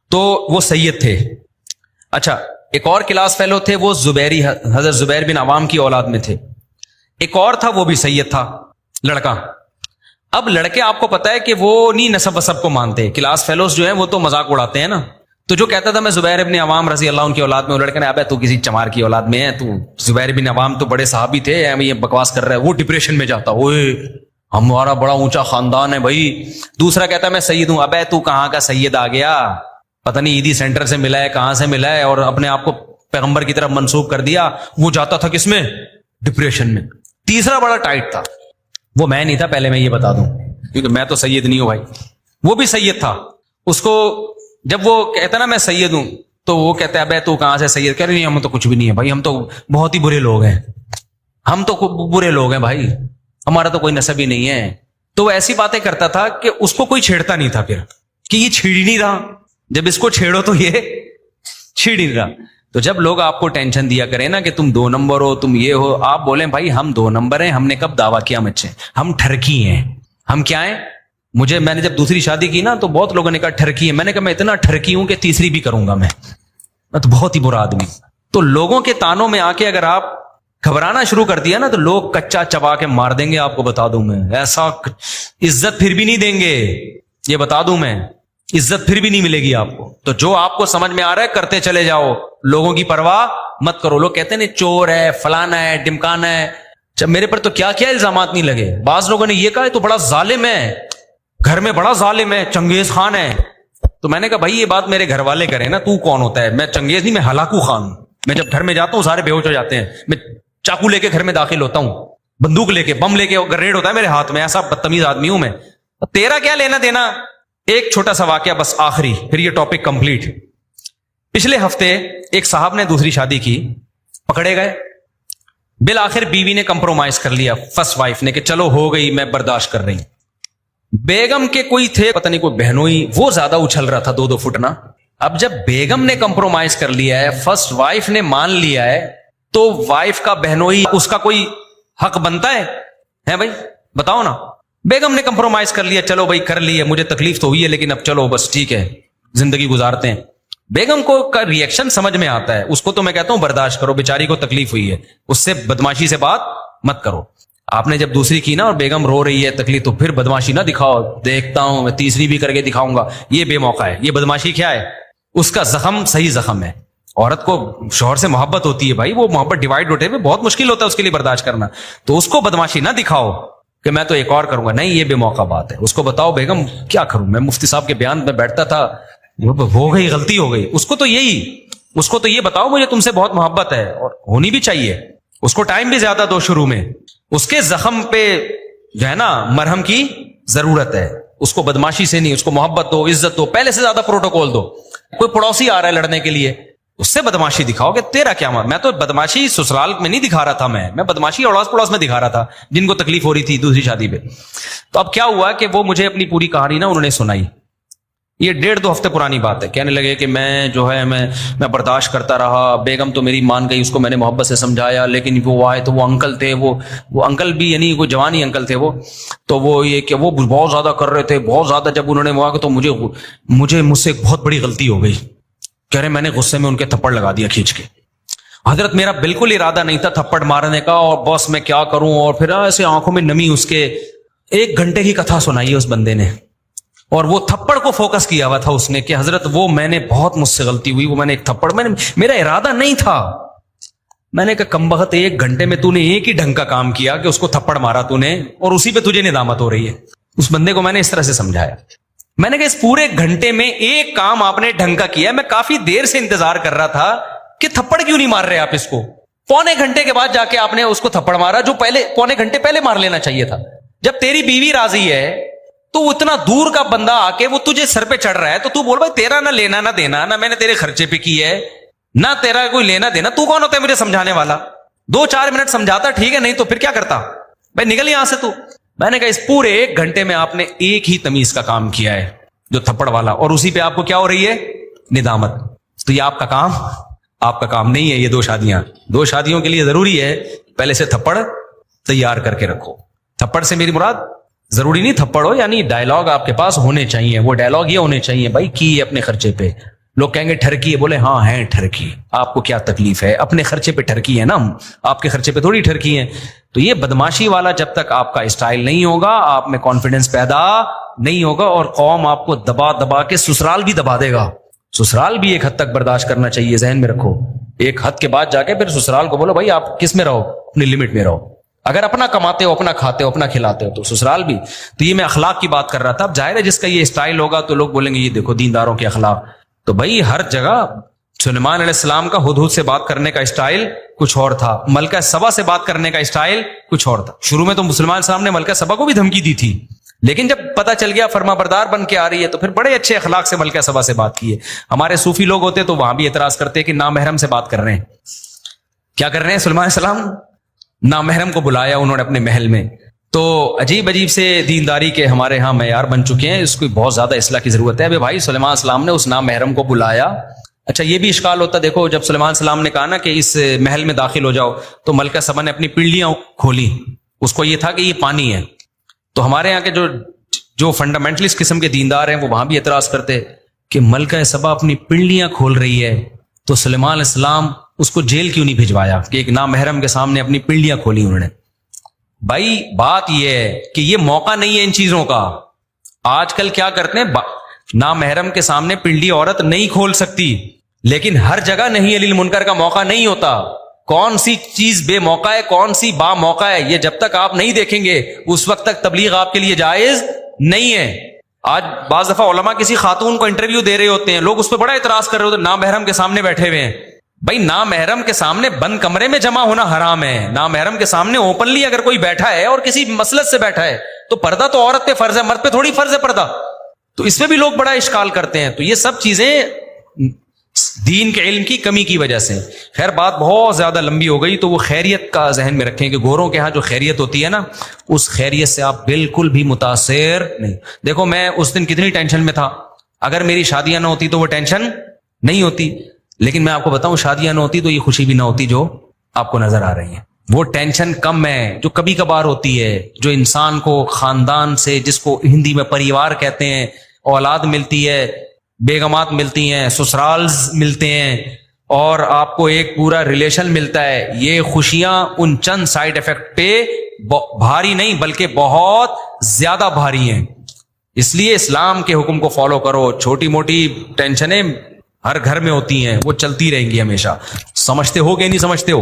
تو وہ سید تھے. اچھا ایک اور کلاس فیلو تھے وہ زبیری، حضرت زبیر بن عوام کی اولاد میں تھے. ایک اور تھا وہ بھی سید تھا لڑکا. اب لڑکے آپ کو پتا ہے کہ وہ نہیں نسب وسب کو مانتے. کلاس فیلوز جو ہیں وہ تو مذاق اڑاتے ہیں نا. تو جو کہتا تھا میں زبیر بن عوام رضی اللہ عنہ کی اولاد میں ہوں، لڑکے نے ابے تو کسی چمار کی اولاد میں ہے، تو زبیر بن عوام تو بڑے صحابی تھے، یہ بکواس کر رہا ہے. وہ ڈپریشن میں جاتا، اوئے ہمارا بڑا اونچا خاندان ہے بھائی. دوسرا کہتا ہے میں سید ہوں. ابے تو کہاں کا سید آ گیا، پتہ نہیں عیدی سینٹر سے ملا ہے، کہاں سے ملا ہے، اور اپنے آپ کو پیغمبر کی طرف منسوب کر دیا. وہ جاتا تھا کس میں؟ ڈپریشن میں. تیسرا بڑا ٹائٹ تھا، وہ میں نہیں تھا، پہلے میں یہ بتا دوں کیونکہ میں تو سید نہیں ہوں بھائی. وہ بھی سید تھا. اس کو جب وہ کہتا نا میں سید ہوں تو وہ کہتا ہے ابے تو کہاں سے سید؟ کہہ رہے نہیں ہم تو کچھ بھی نہیں ہے بھائی، ہم تو بہت ہی برے لوگ ہیں، ہم تو برے لوگ ہیں بھائی، ہمارا تو کوئی نسب ہی نہیں ہے. تو وہ ایسی باتیں کرتا تھا کہ اس کو کوئی چھیڑتا نہیں تھا پھر، کہ یہ چھیڑ ہی نہیں رہا، جب اس کو چھیڑو تو یہ چھیڑ ہی نہیں رہا. تو جب لوگ آپ کو ٹینشن دیا کریں نا کہ تم 2 نمبر ہو، تم یہ ہو، آپ بولیں بھائی ہم 2 نمبر ہیں. ہم نے کب دعویٰ کیا مجھ سے؟ ہم ٹھرکی ہیں. ہم کیا ہیں؟ میں نے جب دوسری شادی کی نا تو بہت لوگوں نے کہا ٹھرکی ہے. میں نے کہا میں اتنا ٹھرکی ہوں کہ تیسری بھی کروں گا. میں تو بہت ہی برا آدمی. تو لوگوں کے تانوں میں آ کے اگر آپ گھبرانا شروع کر دیا نا تو لوگ کچا چبا کے مار دیں گے. آپ کو بتا دوں میں، ایسا عزت پھر بھی نہیں دیں گے، یہ بتا دوں میں، عزت پھر بھی نہیں ملے گی آپ کو. تو جو آپ کو سمجھ میں آ رہا ہے کرتے چلے جاؤ، لوگوں کی پرواہ مت کرو. لوگ کہتے ہیں چور ہے، فلانا ہے، ڈمکانا ہے. جب میرے پر تو کیا کیا الزامات نہیں لگے. بعض لوگوں نے یہ کہا تو بڑا ظالم ہے، گھر میں بڑا ظالم ہے، چنگیز خان ہے. تو میں نے کہا بھائی یہ بات میرے گھر والے کریں نا، تو کون ہوتا ہے؟ میں چنگیز نہیں، میں ہلاکو خان ہوں. میں جب گھر میں جاتا ہوں سارے بے ہوش ہو جاتے ہیں. میں چاقو لے کے گھر میں داخل ہوتا ہوں، بندوق لے کے، بم لے کے، گریڈ ہوتا ہے میرے ہاتھ میں. ایسا بدتمیز آدمی ہوں میں. تیرا کیا لینا دینا؟ ایک چھوٹا سا واقعہ بس آخری، پھر یہ ٹاپک کمپلیٹ. پچھلے ہفتے ایک صاحب نے دوسری شادی کی، پکڑے گئے. بالآخر بیوی نے کمپرومائز کر لیا، فرسٹ وائف نے، کہ چلو ہو گئی، میں برداشت کر رہی. بیگم کے کوئی تھے پتہ نہیں کوئی بہنوئی، وہ زیادہ اچھل رہا تھا 2-2 فٹ نا. اب جب بیگم نے کمپرومائز کر لیا ہے، فرسٹ وائف نے مان لیا ہے، تو وائف کا بہنوئی اس کا کوئی حق بنتا ہے بھائی؟ بتاؤ نا. بیگم نے کمپرومائز کر لیا، چلو بھائی کر لی ہے، مجھے تکلیف تو ہوئی ہے لیکن اب چلو بس ٹھیک ہے، زندگی گزارتے ہیں. بیگم کو کا ریئیکشن سمجھ میں آتا ہے، اس کو تو میں کہتا ہوں برداشت کرو، بیچاری کو تکلیف ہوئی ہے، اس سے بدماشی سے بات مت کرو. آپ نے جب دوسری کی نا اور بیگم رو رہی ہے تکلیف، تو پھر بدماشی نہ دکھاؤ. دیکھتا ہوں میں تیسری بھی کر کے دکھاؤں گا، یہ بے موقع ہے. یہ بدماشی کیا ہے؟ اس کا زخم صحیح زخم ہے. عورت کو شوہر سے محبت ہوتی ہے بھائی، وہ محبت ڈیوائڈ ہوتے ہوئے بہت مشکل ہوتا ہے اس کے لیے برداشت کرنا. تو اس کو بدماشی نہ دکھاؤ کہ میں تو ایک اور کروں گا، نہیں، یہ بے موقع بات ہے. اس کو بتاؤ بیگم کیا کروں میں، مفتی صاحب کے بیان میں بیٹھتا تھا، ہو گئی غلطی ہو گئی. اس کو تو یہ بتاؤ مجھے تم سے بہت محبت ہے، اور ہونی بھی چاہیے. اس کو ٹائم بھی زیادہ دو شروع میں، اس کے زخم پہ جو ہے نا مرہم کی ضرورت ہے. اس کو بدماشی سے نہیں، اس کو محبت دو، عزت دو، پہلے سے زیادہ پروٹوکول دو. کوئی پڑوسی آ رہا ہے لڑنے کے لیے، اس سے بدماشی دکھاؤ کہ تیرا کیا میں تو بدماشی سسرال میں نہیں دکھا رہا تھا، میں بدماشی اڑوس پڑوس میں دکھا رہا تھا جن کو تکلیف ہو رہی تھی دوسری شادی پہ. تو اب کیا ہوا کہ وہ مجھے اپنی پوری کہانی نا انہوں نے سنائی. یہ 1.5-2 ہفتے پرانی بات ہے. کہنے لگے کہ میں جو ہے میں برداشت کرتا رہا، بیگم تو میری مان گئی، اس کو میں نے محبت سے سمجھایا، لیکن وہ آئے تو وہ انکل تھے، وہ انکل بھی یعنی کوئی جوانی انکل تھے وہ، تو وہ یہ کہ وہ بہت زیادہ کر رہے تھے، بہت زیادہ. جب انہوں نے وہاں تو مجھ سے ایک بہت بڑی غلطی ہو گئی. کہہ رہے میں نے غصے میں ان کے تھپڑ لگا دیا کھینچ کے. حضرت میرا بالکل ارادہ نہیں تھا تھپڑ مارنے کا، اور بس میں کیا کروں. اور پھر ایسے آنکھوں میں نمی، اس کے 1 گھنٹے کی کتھا سنائی ہے اس بندے نے، اور وہ تھپڑ کو فوکس کیا ہوا تھا اس نے کہ حضرت وہ میں نے بہت مجھ سے غلطی ہوئی، وہ میں نے ایک تھپڑ، میرا ارادہ نہیں تھا. میں نے کہا کمبخت 1 گھنٹے میں تو نے ایک ہی ڈھنگ کا کام کیا کہ اس کو تھپڑ مارا تو نے، اور اسی پہ تجھے ندامت ہو رہی ہے. اس بندے کو میں نے اس طرح سے سمجھایا. میں نے کہا اس پورے گھنٹے میں ایک کام آپ نے ڈھنگ کا کیا. میں کافی دیر سے انتظار کر رہا تھا کہ تھپڑ کیوں نہیں مار رہے آپ اس کو. 1.25 گھنٹے کے بعد جا کے آپ نے اس کو تھپڑ مارا، جو پہلے 1.25 گھنٹے پہلے مار لینا چاہیے تھا. جب تیری بیوی راضی ہے تو اتنا دور کا بندہ آ کے وہ تجھے سر پہ چڑھ رہا ہے، تو تو بول بھائی تیرا نہ لینا نہ دینا، نہ میں نے تیرے خرچے پہ کی ہے، نہ تیرا کوئی لینا دینا. تو کون ہوتا ہے مجھے سمجھانے والا؟ 2-4 منٹ سمجھاتا ٹھیک ہے، نہیں تو پھر کیا کرتا بھائی، نکل یہاں سے تو. میں نے کہا اس پورے 1 گھنٹے میں آپ نے ایک ہی تمیز کا کام کیا ہے، جو تھپڑ والا، اور اسی پہ آپ کو کیا ہو رہی ہے؟ ندامت. تو یہ آپ کا کام نہیں ہے. یہ 2 شادیوں کے لیے ضروری ہے پہلے سے تھپڑ تیار کر کے رکھو. تھپڑ سے میری مراد ضروری نہیں تھپڑ ہو، یعنی ڈائلاگ آپ کے پاس ہونے چاہیے. وہ ڈائلاگ یہ ہونے چاہیے بھائی کی اپنے خرچے پہ، لوگ کہیں گے ٹھرکی ہے، بولے ہاں ہے ٹھرکی، آپ کو کیا تکلیف ہے، اپنے خرچے پہ ٹھرکی ہے نا، ہم آپ کے خرچے پہ تھوڑی ٹھرکی ہیں. تو یہ بدماشی والا جب تک آپ کا اسٹائل نہیں ہوگا، آپ میں کانفیڈنس پیدا نہیں ہوگا، اور قوم آپ کو دبا دبا کے سسرال بھی دبا دے گا. سسرال بھی ایک حد تک برداشت کرنا چاہیے، ذہن میں رکھو. ایک حد کے بعد جا کے پھر سسرال کو بولو بھائی آپ کس میں رہو، اپنی لمٹ میں رہو. اگر اپنا کماتے ہو، اپنا کھاتے ہو، اپنا کھلاتے ہو تو سسرال بھی. تو یہ میں اخلاق کی بات کر رہا تھا. اب ظاہر ہے جس کا یہ اسٹائل ہوگا تو لوگ بولیں گے یہ دیکھو دینداروں کے اخلاق. تو بھائی ہر جگہ سلیمان علیہ السلام کا ہدہد سے بات کرنے کا اسٹائل کچھ اور تھا، ملکہ سبا سے بات کرنے کا اسٹائل کچھ اور تھا. شروع میں تو مسلمان صاحب نے ملکہ سبا کو بھی دھمکی دی تھی، لیکن جب پتہ چل گیا فرما بردار بن کے آ رہی ہے تو پھر بڑے اچھے اخلاق سے ملکہ سبا سے بات کی ہے. ہمارے صوفی لوگ ہوتے تو وہاں بھی اعتراض کرتے کہ نامحرم سے بات کر رہے ہیں. کیا کر رہے ہیں؟ سلیمان علیہ السلام نامحرم کو بلایا انہوں نے اپنے محل میں. تو عجیب عجیب سے دینداری کے ہمارے ہاں معیار بن چکے ہیں، اس کو بہت زیادہ اصلاح کی ضرورت ہے. ابھی بھائی سلیمان علیہ السلام نے اس نامحرم کو بلایا. اچھا یہ بھی اشکال ہوتا، دیکھو جب سلیمان علیہ السلام نے کہا نا کہ اس محل میں داخل ہو جاؤ تو ملکہ سبا نے اپنی پنڈلیاں کھولی. اس کو یہ تھا کہ یہ پانی ہے. تو ہمارے یہاں کے جو فنڈامنٹلسٹ قسم کے دیندار ہیں وہ وہاں بھی اعتراض کرتے کہ ملکہ سبا اپنی پنڈلیاں کھول رہی ہے تو سلیمان علیہ السلام اس کو جیل کیوں نہیں بھجوایا کہ ایک نامحرم کے سامنے اپنی پنڈلیاں کھولی انہوں نے. بھائی بات یہ ہے کہ یہ موقع نہیں ہے ان چیزوں کا. آج کل کیا کرتے ہیں، نامحرم کے سامنے پنڈلی عورت نہیں کھول سکتی، لیکن ہر جگہ نہیں علی المنکر کا موقع نہیں ہوتا. کون سی چیز بے موقع ہے، کون سی با موقع ہے، یہ جب تک آپ نہیں دیکھیں گے اس وقت تک تبلیغ آپ کے لیے جائز نہیں ہے. آج بعض دفعہ علماء کسی خاتون کو انٹرویو دے رہے ہوتے ہیں، لوگ اس پہ بڑا اعتراض کر رہے ہوتے ہیں نامحرم کے سامنے بیٹھے ہوئے ہیں. بھائی نامحرم کے سامنے بند کمرے میں جمع ہونا حرام ہے. نامحرم کے سامنے اوپنلی اگر کوئی بیٹھا ہے اور کسی مسلک سے بیٹھا ہے تو پردہ تو عورت پہ فرض ہے، مرد پہ تھوڑی فرض ہے پردہ. تو اس پہ بھی لوگ بڑا اشکال کرتے ہیں. تو یہ سب چیزیں دین کے علم کی کمی کی وجہ سے. خیر بات بہت زیادہ لمبی ہو گئی، تو وہ خیریت کا ذہن میں رکھیں کہ گوروں کے ہاں جو خیریت ہوتی ہے نا، اس خیریت سے آپ بالکل بھی متاثر نہیں. دیکھو میں اس دن کتنی ٹینشن میں تھا، اگر میری شادیاں نہ ہوتی تو وہ ٹینشن نہیں ہوتی. لیکن میں آپ کو بتاؤں شادیاں نہ ہوتی تو یہ خوشی بھی نہ ہوتی جو آپ کو نظر آ رہی ہے. وہ ٹینشن کم ہے جو کبھی کبھار ہوتی ہے، جو انسان کو خاندان سے، جس کو ہندی میں پریوار کہتے ہیں، اولاد ملتی ہے، بیگمات ملتی ہیں، سسرالز ملتے ہیں، اور آپ کو ایک پورا ریلیشن ملتا ہے. یہ خوشیاں ان چند سائیڈ ایفیکٹ پہ بھاری نہیں بلکہ بہت زیادہ بھاری ہیں. اس لیے اسلام کے حکم کو فالو کرو. چھوٹی موٹی ٹینشنیں ہر گھر میں ہوتی ہیں، وہ چلتی رہیں گی ہمیشہ. سمجھتے ہو کہ نہیں سمجھتے ہو؟